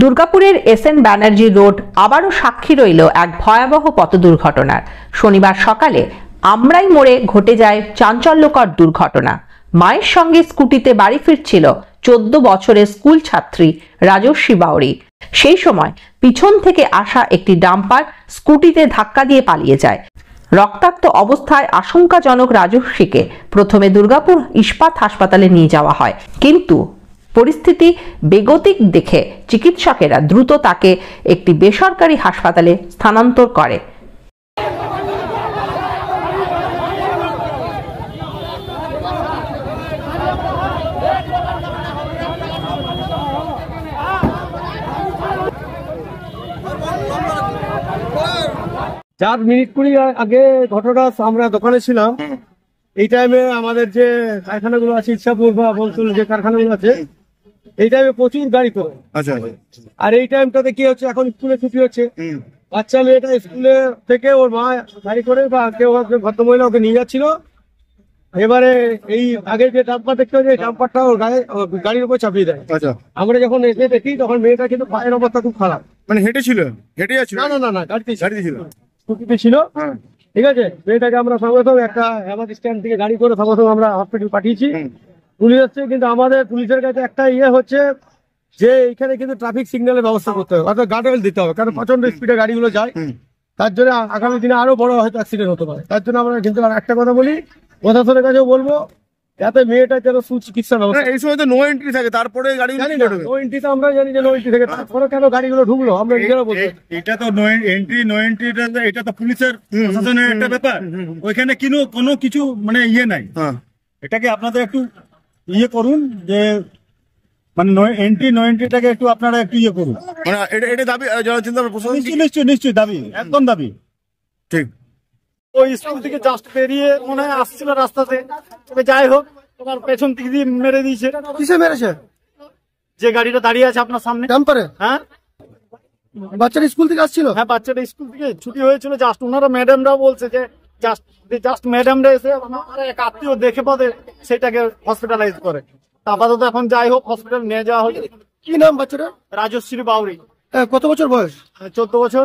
দুর্গাপুরের SN Banerjee road আবারও সাক্ষী রইল এক ভয়াবহ পথ দুর্ঘটনার। শনিবার সকালে আমরাই মোড়ে ঘটে যায় চাঞ্চল্যকর দুর্ঘটনা। মায়ের সঙ্গে স্কুটিতে বাড়ি ফিরছিল 14 বছরের স্কুল ছাত্রী রাজস্বী বাউরি। সেই সময় পিছন থেকে আসা একটি ডাম্পার স্কুটিতে ধাক্কা দিয়ে পালিয়ে যায়। রক্তাক্ত অবস্থায় আশঙ্কাজনক রাজস্বীকে প্রথমে দুর্গাপুর ইস্পাত হাসপাতালে নিয়ে যাওয়া হয়, কিন্তু পরিস্থিতি বেগতিক দেখে চিকিৎসকেরা দ্রুত তাকে একটি বেসরকারি হাসপাতালে স্থানান্তর করে। 4 মিনিট 20 আগে ঘটনা। আমরা দোকানে ছিলাম, এই টাইমে আমাদের যে কারখানাগুলো আছে ইচ্ছাপুর বা বলতুল যে কারখানাগুলো আছে, এই টাইমে প্রচুর গাড়ি তো। আচ্ছা, আর এই টাইমটাতে কি হচ্ছে, এখন স্কুলে ছুটি হচ্ছে, বাচ্চা মেয়েটা স্কুলে থেকে ওর মা গাড়ি করে বা কেউ ভদ্রমহিলা ওকে নিয়ে যাচ্ছিল। এবারে এই আগে যে ডাম্পার দেখতে হচ্ছে, ডাম্পারটা ওর গাড়ির উপর চাপিয়ে দেয়। আচ্ছা, আমরা যখন এসে দেখি তখন মেয়েটা কিন্তু পায়ের অবস্থা খুব খারাপ। মানে হেঁটে যাচ্ছিল? না, গাড়িতে ছিল, স্কুটিতে ছিল। ঠিক আছে, মেয়েটাকে আমরা সঙ্গে সঙ্গে একটা হেমাদ স্ট্যান্ড থেকে গাড়ি করে সঙ্গে সঙ্গে আমরা হসপিটাল পাঠিয়েছি। পুলিশ আসছে, কিন্তু আমাদের পুলিশের কাছে একটা হচ্ছে যে এখানে কিন্তু ট্রাফিক সিগন্যালের ব্যবস্থা করতে হবে, অর্থাৎ গার্ডওয়েল দিতে হবে, কারণ প্রচন্ড স্পিডে গাড়িগুলো যায়। তার জন্য আগামী দিনে আরো বড় হয়তো অ্যাক্সিডেন্ট হতে পারে। তার জন্য আমরা কিন্তু একটা কথা বলি, প্রশাসনের কাছেও বলবো, যাতে মেয়েটা যেন সুচিকিৎসার ব্যবস্থা। এই সময় তো নো এন্ট্রি থাকে, তারপরে গাড়ি জানি না, নো এন্ট্রি তো আমরা জানি যে নো এন্ট্রি থাকে, তারপরে কেন গাড়িগুলো ঢুকলো আমরা নিজেরা বলবো। এটা তো নো এন্ট্রি, এটা তো পুলিশের প্রশাসনের একটা ব্যাপার। ওইখানে কোনো কিছু মানে নাই। এটাকে আপনাদের একটু করুন, যে মানে নো এন্ট্রিটাকে একটু আপনারা একটু করুন। মানে এটা দাবি জনচিন্তা প্রশাসন নিশ্চয়ই দাবি, একদম দাবি। ঠিক, ওই স্কুল থেকে জাস্ট বেরিয়ে মনে হয় আসছিল রাস্তাতে, তবে যাই হোক তোমার পেছন দিক দিয়ে মেরে দিয়েছে। কিসে মেরেছে? যে গাড়িটা দাঁড়িয়ে আছে আপনার সামনে, ডাম্পারে। হ্যাঁ, বাচ্চারা স্কুল থেকে আসছিল। হ্যাঁ, বাচ্চাটা স্কুল থেকে ছুটি হয়েছিল, জাস্ট ওনারা ম্যাডামরা বলছে যে জাস্ট ম্যাডামরা এসে এক আত্মীয় দেখে পদে সেটাকে হসপিটালাইজ করে। আপাতত এখন যাই হোক হসপিটাল নিয়ে যাওয়া হয়েছে। কি নাম বাচ্চাটা? রাজশ্রী বাউরি। কত বছর বয়স? 14 বছর।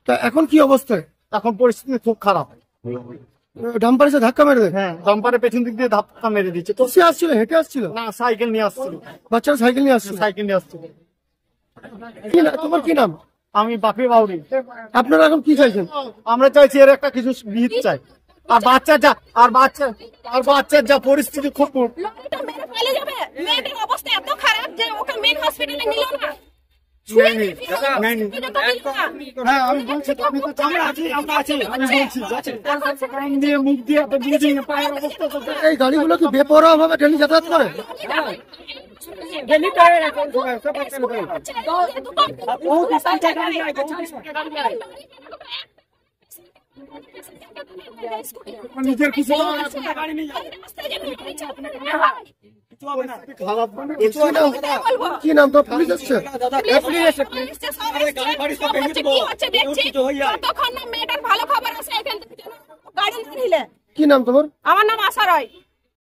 তা এখন কি অবস্থায়? এখন পরিস্থিতি খুব খারাপ। ডাম্পারে এসে ধাক্কা মেরে দেয়? হ্যাঁ, ডাম্পারের পেছন দিক দিয়ে ধাক্কা মেরে দিচ্ছে। তো সে আসছিল, হেঁটে আসছিল? না, সাইকেল নিয়ে আসছিল। বাচ্চারা সাইকেল নিয়ে আসছিল? সাইকেল নিয়ে আসছিল। তোমার কি নাম? আমি বাপি বাউরি। আপনারা এখন কি চাইছেন? আমরা চাইছি এর একটা কিছু বিহিত চাই। আর বাচ্চার যা পরিস্থিতি খুব অবস্থা এত খারাপ যে ওকে মেন হসপিটালে নিল না। এই গাড়িগুলো কি বেপরোয়া ভাবে ডেলি যাতায়াত করে? নিজের কিছু কি নাম তো? পুলিশ আসছে? কি নাম তোমার? আমার নাম আশা রায়।